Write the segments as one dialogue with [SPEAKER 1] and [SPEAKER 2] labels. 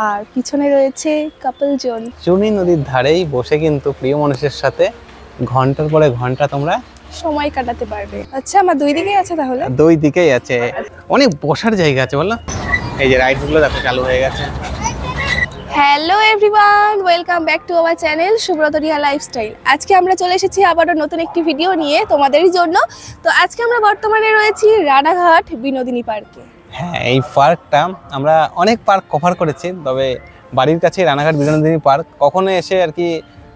[SPEAKER 1] আর পিছনে রয়েছে কাপল জোন।
[SPEAKER 2] চুনি নদীর ধারেই বসে কিন্তু প্রিয় মানুষের সাথে ঘন্টার পরে ঘন্টা তোমরা
[SPEAKER 1] সময় কাটাতে পারবে। আচ্ছা, আমার দুই দিকেই আছে তাহলে?
[SPEAKER 2] দুই দিকেই আছে, অনেক বসার জায়গা আছে বলো। এই যে রাইডগুলো দেখো চালু হয়ে গেছে।
[SPEAKER 1] Hello everyone, welcome back to our channel Subrata Riya lifestyle. আজকে আমরা চলে এসেছি আবারও নতুন একটি ভিডিও নিয়ে তোমাদেরই জন্য। তো আজকে আমরা বর্তমানে রয়েছি রানাঘাট বিনোদিনী পার্কে।
[SPEAKER 2] হ্যাঁ, এই পার্কটা আমরা অনেক পার্ক কভার করেছি, তবে বাড়ির কাছে রানাঘাট বিনোদিনী পার্ক কখনো এসে আর কি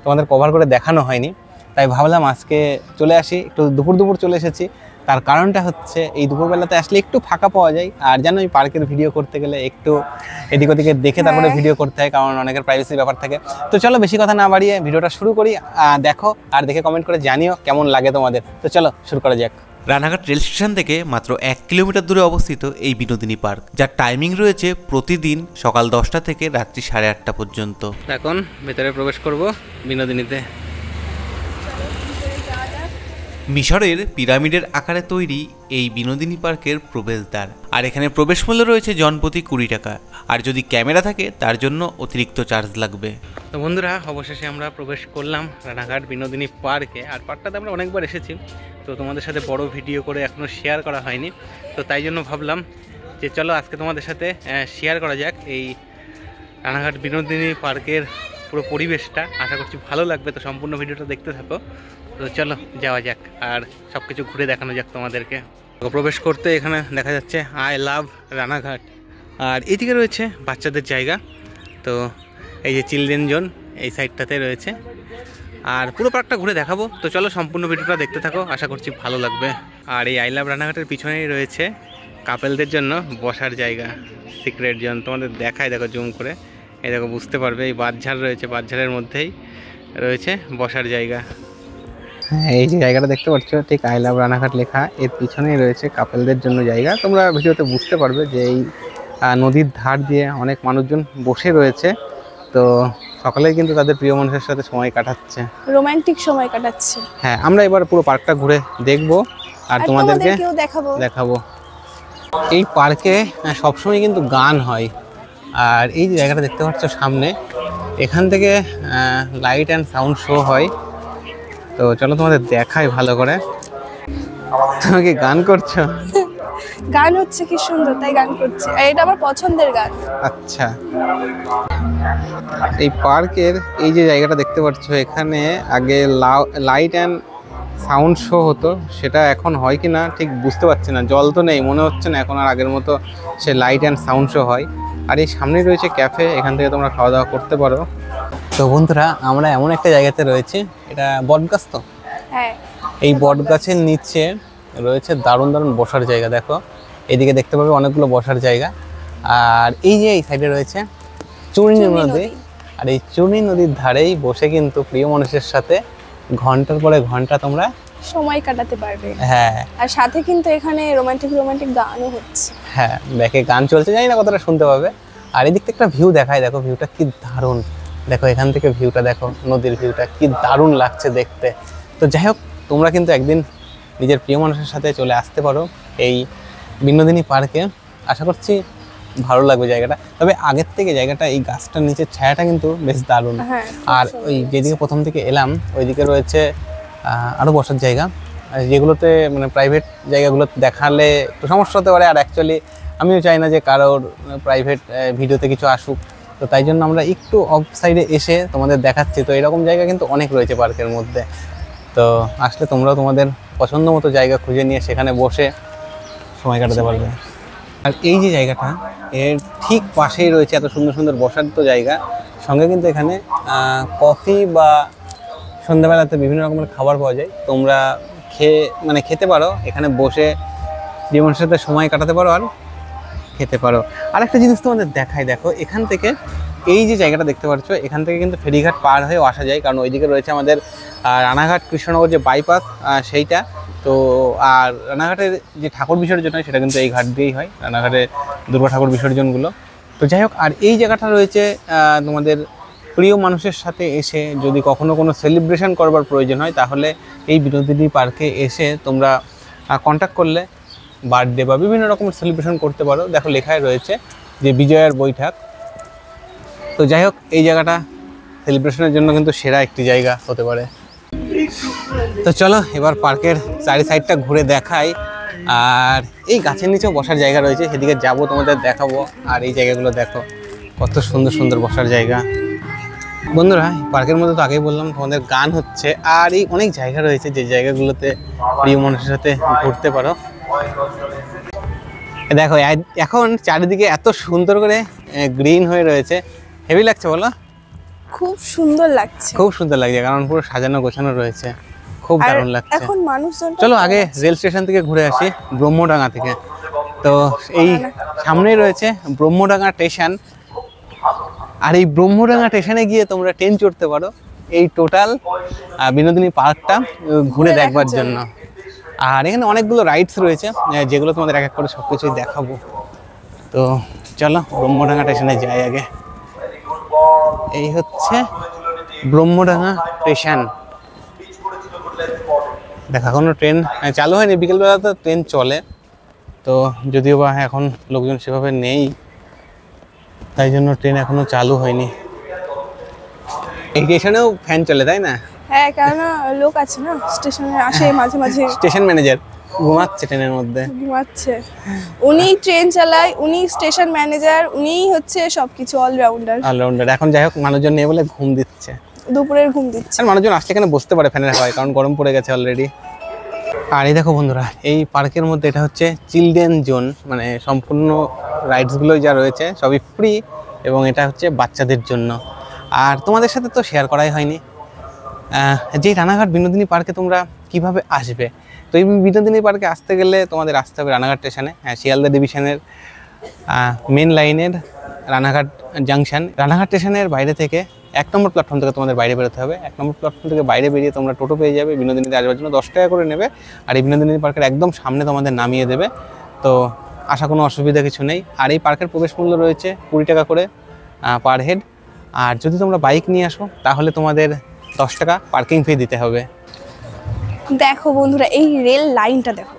[SPEAKER 2] তোমাদের কভার করে দেখানো হয়নি। তাই ভাবলাম আজকে চলে আসি, একটু দুপুর চলে এসেছি। তার কারণটা হচ্ছে এই দুপুরবেলাতে আসলে একটু ফাঁকা পাওয়া যায়, আর জানো এই পার্কের ভিডিও করতে গেলে একটু এদিক ওদিকে দেখে তারপরে ভিডিও করতে হয়, কারণ অনেকের প্রাইভেসির ব্যাপার থাকে। তো চলো বেশি কথা না বাড়িয়ে ভিডিওটা শুরু করি। দেখো আর দেখে কমেন্ট করে জানিও কেমন লাগে তোমাদের। তো চলো শুরু করা যাক।
[SPEAKER 3] রানাঘাট রেল স্টেশন থেকে মাত্র 1 কিলোমিটার দূরে অবস্থিত এই বিনোদিনী পার্ক, যার টাইমিং রয়েছে প্রতিদিন সকাল 10টা থেকে রাত্রি 8:30 পর্যন্ত।
[SPEAKER 2] এখন ভেতরে প্রবেশ করব বিনোদিনীতে।
[SPEAKER 3] মিশরের পিরামিডের আকারে তৈরি এই বিনোদিনী পার্কের প্রবেশদ্বার, আর এখানে প্রবেশ মূল্য রয়েছে জনপ্রতি 20 টাকা, আর যদি ক্যামেরা থাকে তার জন্য অতিরিক্ত চার্জ লাগবে।
[SPEAKER 2] তো বন্ধুরা, অবশেষে আমরা প্রবেশ করলাম রানাঘাট বিনোদিনী পার্কে। আর পার্কটাতে আমরা অনেকবার এসেছি, তো তোমাদের সাথে বড় ভিডিও করে এখনও শেয়ার করা হয়নি। তো তাই জন্য ভাবলাম যে চলো আজকে তোমাদের সাথে শেয়ার করা যাক এই রানাঘাট বিনোদিনী পার্কের পুরো পরিবেশটা। আশা করছি ভালো লাগবে, তো সম্পূর্ণ ভিডিওটা দেখতে থাকো। তো চলো যাওয়া যাক আর সব কিছু ঘুরে দেখানো যাক তোমাদেরকে। প্রবেশ করতে এখানে দেখা যাচ্ছে আই লাভ রানাঘাট, আর এইদিকে রয়েছে বাচ্চাদের জায়গা। তো এই যে চিলড্রেন জোন এই সাইডটাতে রয়েছে, আর পুরো পার্কটা ঘুরে দেখাবো। তো চলো সম্পূর্ণ ভিডিওটা দেখতে থাকো, আশা করছি ভালো লাগবে। আর এই আই লাভ রানাঘাটের পিছনেই রয়েছে কাপেলদের জন্য বসার জায়গা, সিক্রেট জোন। তোমাদের দেখায়, দেখো জুম করে, এই দেখো বুঝতে পারবে। এই বাঁশঝাড় রয়েছে, বাঁশঝাড়ের মধ্যেই রয়েছে বসার জায়গা। হ্যাঁ, এই যে জায়গাটা দেখতে পাচ্ছ ঠিক আই লাভ রানাঘাট লেখা, এর পিছনেই রয়েছে কাপেলদের জন্য জায়গা। তোমরা ভিডিওতে বুঝতে পারবে যে এই নদীর ধার দিয়ে অনেক মানুষজন বসে রয়েছে। তো সকালেই কিন্তু তাদের প্রিয় মানুষের সাথে সময় কাটাচ্ছে,
[SPEAKER 1] রোমান্টিক সময় কাটাচ্ছে।
[SPEAKER 2] হ্যাঁ, আমরা এবার পুরো পার্কটা ঘুরে দেখবো আর তোমাদেরকে দেখাবো। এই পার্কে সবসময় কিন্তু গান হয়, আর এই যে জায়গাটা দেখতে পাচ্ছ সামনে, এখান থেকে লাইট অ্যান্ড সাউন্ড শো হয়। তো চলো তোমাদের দেখাই ভালো করে। তুমি কি গান করছো?
[SPEAKER 1] গান হচ্ছে, কি সুন্দর, তাই গান করছে। আর এটা আমার পছন্দের গান।
[SPEAKER 2] আচ্ছা, এই পার্কের এই যে জায়গাটা দেখতে পাচ্ছ, এখানে আগে লাইট অ্যান্ড সাউন্ড শো হতো, সেটা এখন হয় কি না ঠিক বুঝতে পারছি না। জল তো নেই, মনে হচ্ছে না এখন আর আগের মতো সে লাইট অ্যান্ড সাউন্ড শো হয়। আর এই সামনেই রয়েছে ক্যাফে, এখান থেকে তোমরা খাওয়া দাওয়া করতে পারো। তো বন্ধুরা, আমরা এমন একটা জায়গাতে রয়েছি, এটা বটগাছ। তো
[SPEAKER 1] হ্যাঁ,
[SPEAKER 2] এই বটগাছের নিচে রয়েছে দারুণ বসার জায়গা। দেখো এদিকে দেখতে পাবে অনেকগুলো বসার জায়গা, আর এই যে এই সাইডে রয়েছে চুনি নদী। আর এই চুনি নদীর ধারেই বসে কিন্তু প্রিয় মানুষের সাথে ঘন্টার পরে ঘন্টা তোমরা
[SPEAKER 1] সময় কাটাতে পারবে।
[SPEAKER 2] হ্যাঁ,
[SPEAKER 1] আর সাথে কিন্তু এখানে রোমান্টিক গানও হচ্ছে।
[SPEAKER 2] হ্যাঁ, ব্যাকে গান চলছে, জানি না কতটা শুনতে পাবে। আর এদিক থেকে একটা ভিউ দেখায়, দেখো ভিউটা কি দারুণ। দেখো এখান থেকে ভিউটা দেখো, নদীর ভিউটা কি দারুণ লাগছে দেখতে। তো যাই হোক, তোমরা কিন্তু একদিন নিজের প্রিয় মানুষের সাথে চলে আসতে পারো এই বিনোদিনী পার্কে। আশা করছি ভালো লাগবে জায়গাটা। তবে আগের থেকে জায়গাটা, এই গাছটার নিচের ছায়াটা কিন্তু বেশ দারুণ। আর ওই যেদিকে প্রথম থেকে এলাম ওইদিকে রয়েছে আরও বসার জায়গা, যেগুলোতে মানে প্রাইভেট জায়গাগুলোতে দেখালে একটু সমস্যা হতে পারে। আর অ্যাকচুয়ালি আমিও চাই না যে কারোর প্রাইভেট ভিডিওতে কিছু আসুক, তো তাই জন্য আমরা একটু অফ সাইডে এসে তোমাদের দেখাচ্ছি। তো এরকম জায়গা কিন্তু অনেক রয়েছে পার্কের মধ্যে, তো আসলে তোমরাও তোমাদের পছন্দ মতো জায়গা খুঁজে নিয়ে সেখানে বসে সময় কাটাতে পারবে। আর এই যে জায়গাটা, এর ঠিক পাশেই রয়েছে এত সুন্দর বসার তো জায়গা, সঙ্গে কিন্তু এখানে কফি বা সন্ধ্যাবেলাতে বিভিন্ন রকমের খাবার পাওয়া যায়। তোমরা খেতে পারো, এখানে বসে জীবনের সাথে সময় কাটাতে পারো আর খেতে পারো। আর একটা জিনিস তোমাদের দেখাই, দেখো এখান থেকে এই যে জায়গাটা দেখতে পাচ্ছ, এখান থেকে কিন্তু ফেরিঘাট পার হয়েও আসা যায়, কারণ ওইদিকে রয়েছে আমাদের রানাঘাট কৃষ্ণনগর যে বাইপাস সেইটা। তো আর রানাঘাটের যে ঠাকুর বিসর্জন হয় সেটা কিন্তু এই ঘাট দিয়েই হয়, রানাঘাটে দুর্গা ঠাকুর বিসর্জনগুলো। তো যাই হোক, আর এই জায়গাটা রয়েছে তোমাদের প্রিয় মানুষের সাথে এসে যদি কখনো কোনো সেলিব্রেশন করবার প্রয়োজন হয়, তাহলে এই বিনোদিনী পার্কে এসে তোমরা কন্ট্যাক্ট করলে বার্থডে বা বিভিন্ন রকমের সেলিব্রেশন করতে পারো। দেখো লেখায় রয়েছে যে বিজয়ার বৈঠক। তো যাই হোক, এই জায়গাটা সেলিব্রেশনের জন্য কিন্তু সেরা একটি জায়গা হতে পারে। তো চলো এবার পার্কের চারি সাইডটা ঘুরে দেখাই। আর এই গাছের নিচেও বসার জায়গা রয়েছে, সেদিকে যাবো, তোমাদের দেখাবো। আর এই জায়গাগুলো দেখো, কত সুন্দর সুন্দর বসার জায়গা। বন্ধুরা, পার্কের মধ্যে তো আগেই বললাম তোমাদের গান হচ্ছে, আর এই অনেক জায়গা রয়েছে যে জায়গাগুলোতে প্রিয় মানুষের সাথে ঘুরতে পারো। দেখো এখন চারিদিকে এত সুন্দর করে গ্রিন হয়ে রয়েছে, হেভি লাগছে বলো?
[SPEAKER 1] খুব সুন্দর লাগছে,
[SPEAKER 2] খুব সুন্দর লাগছে, কারণ পুরো সাজানো গোছানো রয়েছে, খুব দারুণ লাগছে।
[SPEAKER 1] এখন মানুষজন,
[SPEAKER 2] চলো আগে রেল স্টেশন থেকে ঘুরে আসি, ব্রহ্মডাঙ্গা থেকে। তো এই সামনেই রয়েছে ব্রহ্মডাঙ্গা স্টেশন, আর এই ব্রহ্মডাঙ্গা স্টেশনে গিয়ে তোমরা ট্রেন চড়তে পারো এই টোটাল বিনোদিনী পার্কটা ঘুরে দেখবার জন্য। আর এখানে অনেকগুলো রাইডস রয়েছে, যেগুলো তোমাদের এক এক করে সব কিছুই দেখাবো। তো চলো ব্রহ্মডাঙ্গা স্টেশনে যাই আগে। এই হচ্ছে ব্রহ্মডাঙ্গা স্টেশন। দেখো এখনো ট্রেন চালু হয়নি, বিকেলবেলা তো ট্রেন চলে, তো যদিও বা এখন লোকজন সেভাবে নেই, তাই জন্য ট্রেন এখনো চালু হয়নি। এই স্টেশনেও ফ্যান চলে, তাই না?
[SPEAKER 1] হ্যাঁ, কারণ লোক আছে না স্টেশনে, আসে মাঝে মাঝে।
[SPEAKER 2] স্টেশন ম্যানেজার ঘুমাচ্ছে ট্রেনের মধ্যে,
[SPEAKER 1] ঘুমাচ্ছে। উনি ট্রেন চালায়, উনি স্টেশন ম্যানেজার, উনিই হচ্ছে সবকিছু, অলরাউন্ডার।
[SPEAKER 2] অলরাউন্ডার। এখন যাই হোক, মানুষজন নেই বলে ঘুম দিচ্ছে,
[SPEAKER 1] দুপুরের ঘুম দিচ্ছে।
[SPEAKER 2] আর মানুষজন আসলে এখানে বসতে পারে ফ্যানের হাওয়ায়, কারণ গরম পড়ে গেছে অলরেডি। আর এই দেখো বন্ধুরা, এই পার্কের মধ্যে এটা হচ্ছে চিলড্রেন জোন, মানে সম্পূর্ণ রাইডসগুলো যা রয়েছে সবই ফ্রি, এবং এটা হচ্ছে বাচ্চাদের জন্য। আর তোমাদের সাথে তো শেয়ার করাই হয়নি যে রানাঘাট বিনোদিনী পার্কে তোমরা কিভাবে আসবে। তো এই বিনোদিনী পার্কে আসতে গেলে তোমাদের আসতে হবে রানাঘাট স্টেশনে, শিয়ালদা ডিভিশনের মেন লাইনের রানাঘাট জাংশন। রানাঘাট স্টেশনের বাইরে থেকে 1 নম্বর প্ল্যাটফর্ম থেকে তোমাদের বাইরে বেরোতে হবে। 1 নম্বর প্ল্যাটফর্ম থেকে বাইরে বেরিয়ে তোমরা টোটো পেয়ে যাবে, বিনোদিনীতে আসবার জন্য 10 টাকা করে নেবে, আর এই বিনোদিনী পার্কের একদম সামনে তোমাদের নামিয়ে দেবে। তো আসা কোনো অসুবিধা কিছু নেই। আর এই পার্কের প্রবেশ মূল্য রয়েছে 20 টাকা করে পার হেড। আর যদি তোমরা বাইক নিয়ে আসো তাহলে তোমাদের 10 টাকা পার্কিং ফি দিতে হবে।
[SPEAKER 1] দেখো বন্ধুরা, এই রেল লাইনটা দেখো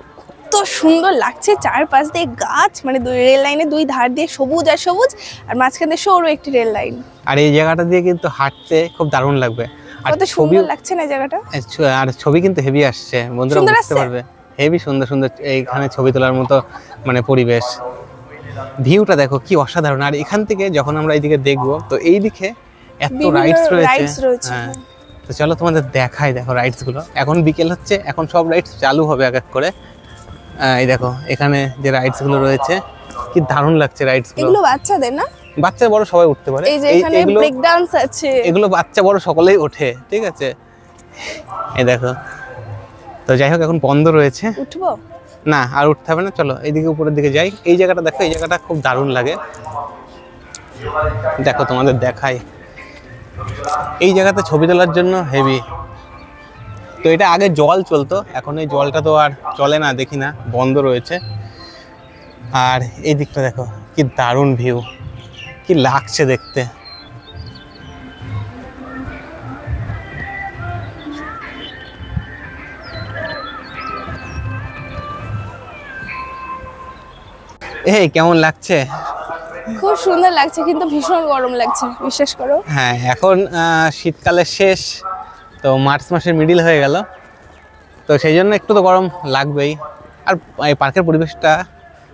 [SPEAKER 1] কত সুন্দর লাগছে, চারপাশ দিয়ে গাছ, মানে রেল লাইনের দুই ধার দিয়ে সবুজ আর সবুজ, আর মাঝখানে সরু একটি রেল লাইন।
[SPEAKER 2] আর এই জায়গাটা দিয়ে কিন্তু হাঁটতে খুব দারুণ লাগবে, আর
[SPEAKER 1] কত সুন্দর লাগছে না জায়গাটা।
[SPEAKER 2] আর ছবি কিন্তু হেভি আসছে, বন্ধুরা বুঝতে পারবে, হেভি সুন্দর সুন্দর এইখানে ছবি তোলার মতো মানে পরিবেশ। ভিউটা দেখো কি অসাধারণ। আর এখান থেকে যখন আমরা এইদিকে দেখবো, তো এইদিকে এত রাইডস রয়েছে। হ্যাঁ, তো চলো তোমাদের দেখাই। দেখো রাইডস গুলো, এখন বিকেল হচ্ছে, এখন সব রাইডস চালু হবে এক এক করে। এই দেখো এখানে যে রাইডস গুলো রয়েছে, কি দারুণ লাগছে রাইডস গুলো।
[SPEAKER 1] এগুলো বাচ্চাদের না?
[SPEAKER 2] বাচ্চা বড় সবাই উঠতে পারে।
[SPEAKER 1] এই যে এখানে ব্রেক ডান্স আছে,
[SPEAKER 2] এগুলো বাচ্চা বড় সকলেই ওঠে, ঠিক আছে। এই দেখো, তো যাই হোক এখন বন্ধ রয়েছে।
[SPEAKER 1] উঠবো
[SPEAKER 2] না, আর উঠতে হবে না, চলো এইদিকে উপরের দিকে যাই। এই জায়গাটা দেখো, এই জায়গাটা খুব দারুণ লাগে। দেখো তোমাদের দেখাই, এই জায়গাতে ছবি তোলার জন্য হেভি। তো এটা আগে জল চলতো, এখন এই জলটা তো আর চলে না, দেখি না, বন্ধ রয়েছে। আর এই দিকটা দেখো কি দারুণ ভিউ, কি লাগছে দেখতে। এই কেমন লাগছে?
[SPEAKER 1] খুব সুন্দর লাগছে, কিন্তু ভীষণ গরম লাগছে, বিশ্বাস করো।
[SPEAKER 2] হ্যাঁ, এখন শীতকালের শেষ, তো মার্চ মাসের মিডিল হয়ে গেল, তো সেই জন্য একটু তো গরম লাগবেই। আর এই পার্কের পরিবেশটা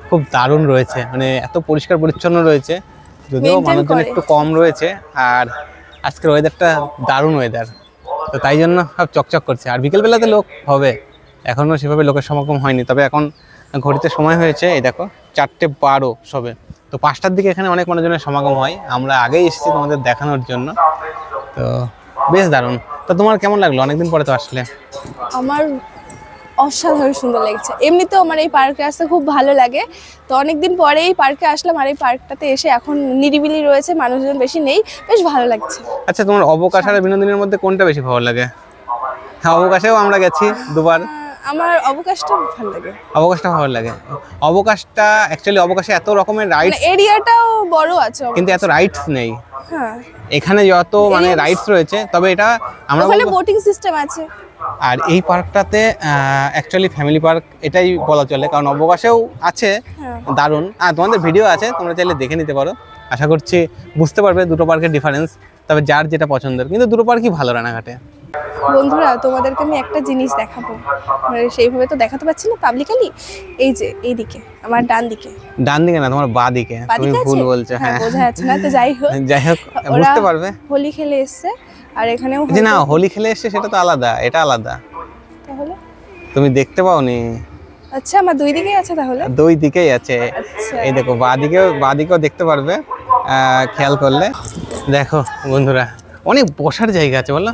[SPEAKER 2] খুব দারুণ রয়েছে, মানে এত পরিষ্কার পরিচ্ছন্ন রয়েছে, যদিও মানুষজন একটু কম রয়েছে। আর আজকের ওয়েদারটা দারুণ ওয়েদার, তো তাই জন্য সব চকচক করছে। আর বিকেলবেলাতে লোক হবে, এখনও সেভাবে লোকের সমাগম হয়নি, তবে এখন ঘড়িতে সময় হয়েছে এই দেখো 4:12 সবে। তো 5টার দিকে এখানে অনেক মানুষজনের সমাগম হয়, আমরা আগেই এসেছি তোমাদের দেখানোর জন্য। তো বেশ দারুণ। তো তোমার কেমন লাগলো? অনেকদিন পরে তো আসলে।
[SPEAKER 1] আমার অসাধারণ সুন্দর লাগছে, এমনিতেও আমার এই পার্কে আসতে খুব ভালো লাগে। তো অনেকদিন পরে এই পার্কে আসলাম, আর এই পার্কটাতে এসে এখন নিরিবিলি রয়েছে, মানুষজন বেশি নেই, বেশ ভালো লাগছে।
[SPEAKER 2] আচ্ছা, তোমার অবকাশ আর বিনোদিনীর মধ্যে কোনটা বেশি ভালো লাগে? হ্যাঁ, অবকাশেও আমরা গেছি দুবার।
[SPEAKER 1] আমার অবকাশটা ভালো লাগে।
[SPEAKER 2] অবকাশটা ভালো লাগে। অবকাশটা অ্যাকচুয়ালি, অবকাশে এত রকমের রাইডস,
[SPEAKER 1] এরিয়াটাও বড় আছে
[SPEAKER 2] কিন্তু এত রাইডস নেই।
[SPEAKER 1] হ্যাঁ,
[SPEAKER 2] এখানে যত মানে রাইডস রয়েছে, তবে এটা আমরা
[SPEAKER 1] ওখানে বোটিং সিস্টেম আছে।
[SPEAKER 2] আর এই পার্কটাতে অ্যাকচুয়ালি ফ্যামিলি পার্ক এটাই বলা চলে, কারণ অবকাশেও আছে দারুণ। আর তোমাদের ভিডিও আছে, তোমরা চাইলে দেখে নিতে পারো। আশা করছি বুঝতে পারবে দুটো পার্কের ডিফারেন্স। তবে যার যেটা পছন্দের, কিন্তু দুটো পার্কই ভালো রানাঘাটে।
[SPEAKER 1] বন্ধুরা তোমাদেরকে আমি একটা জিনিস দেখাবো, মানে সেইভাবে তো দেখাতে পারছি না পাবলিকালি। এই যে এইদিকে আমার ডান দিকে,
[SPEAKER 2] ডান দিকে না, তোমার বাঁ দিকে, তুমি ভুল বলছো। হ্যাঁ
[SPEAKER 1] বোঝা যাচ্ছে না, তো যাই হোক
[SPEAKER 2] যাই হোক বুঝতে পারবে।
[SPEAKER 1] হোলি খেলে এসছে, আর এখানেও
[SPEAKER 2] যে না হোলি খেলে এসছে সেটা তো আলাদা, এটা আলাদা।
[SPEAKER 1] তাহলে
[SPEAKER 2] তুমি দেখতে পাওনি?
[SPEAKER 1] আচ্ছা আমার দুই দিকেই আছে তাহলে।
[SPEAKER 2] দুই দিকেই আছে।
[SPEAKER 1] আচ্ছা
[SPEAKER 2] এই দেখো বাঁ দিকেও দেখতে পারবে খেয়াল করলে। দেখো বন্ধুরা অনেক বসার জায়গা আছে বলো,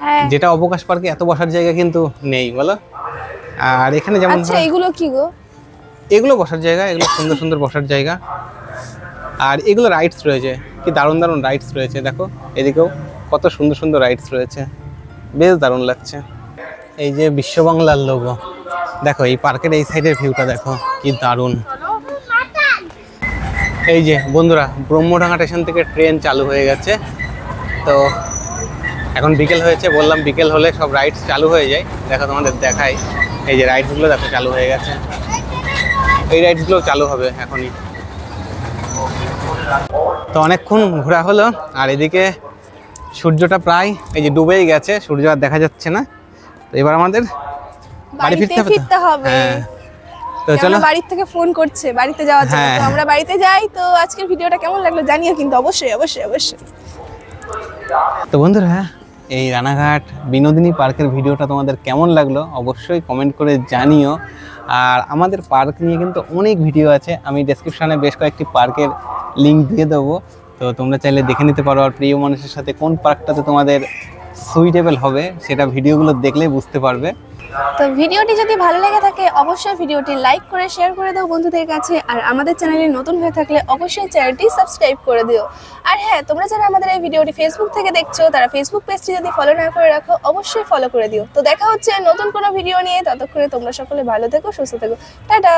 [SPEAKER 1] হ্যাঁ।
[SPEAKER 2] যেটা অবকাশ পার্কে এত বসার জায়গা কিন্তু নেই বলো। আর এখানে যেমন
[SPEAKER 1] আচ্ছা এগুলো কি গো?
[SPEAKER 2] এগুলো বসার জায়গা, এগুলো সুন্দর সুন্দর বসার জায়গা। আর এগুলো রাইডস রয়েছে, কি দারুণ দারুণ রাইডস রয়েছে। দেখো এদিকেও কত সুন্দর সুন্দর রাইডস রয়েছে, বেশ দারুণ লাগছে। এই যে বিশ্ববাংলার লোগো, দেখো এই পার্কের এই সাইডের ভিউটা দেখো কি দারুণ। এই যে বন্ধুরা ব্রহ্মডাঙ্গা স্টেশন থেকে ট্রেন চালু হয়ে গেছে। তো এখন বিকেল হয়েছে, বললাম বিকেল হলে সব রাইডস চালু হয়ে যায়। দেখো তোমাদের দেখাই, এই যে রাইডসগুলো দেখো চালু হয়ে গেছে। এই রাইডসগুলো চালু হবে এখনই। তো অনেকক্ষণ ঘোরা হলো, আর এদিকে সূর্যটা প্রায় এই যে ডুবেই গেছে, সূর্য আর দেখা যাচ্ছে না। তো এবার আমাদের বাড়ি ফিরতে হবে। হ্যাঁ তো চলো,
[SPEAKER 1] বাড়ি থেকে ফোন করছে বাড়িতে যাওয়ার জন্য,
[SPEAKER 2] হ্যাঁ।
[SPEAKER 1] তো আমরা বাড়িতে যাই। তো আজকের ভিডিওটা কেমন লাগলো জানিও কিন্তু, অবশ্যই অবশ্যই অবশ্যই।
[SPEAKER 2] তো বন্ধুরা এই রানাঘাট বিনোদিনী পার্কের ভিডিওটা তোমাদের কেমন লাগলো অবশ্যই কমেন্ট করে জানিও। আর আমাদের পার্ক নিয়ে কিন্তু অনেক ভিডিও আছে, আমি ডেসক্রিপশনে বেশ কয়েকটি পার্কের লিঙ্ক দিয়ে দেবো, তো তোমরা চাইলে দেখে নিতে পারো। আর প্রিয় মানুষের সাথে কোন পার্কটাতে তোমাদের সুইটেবল হবে সেটা ভিডিওগুলো দেখলেই বুঝতে পারবে।
[SPEAKER 1] তো ভিডিওটি যদি ভালো লেগে থাকে অবশ্যই ভিডিওটি লাইক করে শেয়ার করে দাও বন্ধুদের কাছে। আর আমাদের চ্যানেলে নতুন হয়ে থাকলে অবশ্যই চ্যানেলটি সাবস্ক্রাইব করে দিও। আর হ্যাঁ, তোমরা যারা আমাদের এই ভিডিওটি ফেসবুক থেকে দেখছো তারা ফেসবুক পেজটি যদি ফলো না করে রাখো অবশ্যই ফলো করে দিও। তো দেখা হচ্ছে নতুন কোনো ভিডিও নিয়ে, ততক্ষণে তোমরা সকলে ভালো থেকো, সুস্থ থেকো, টাটা।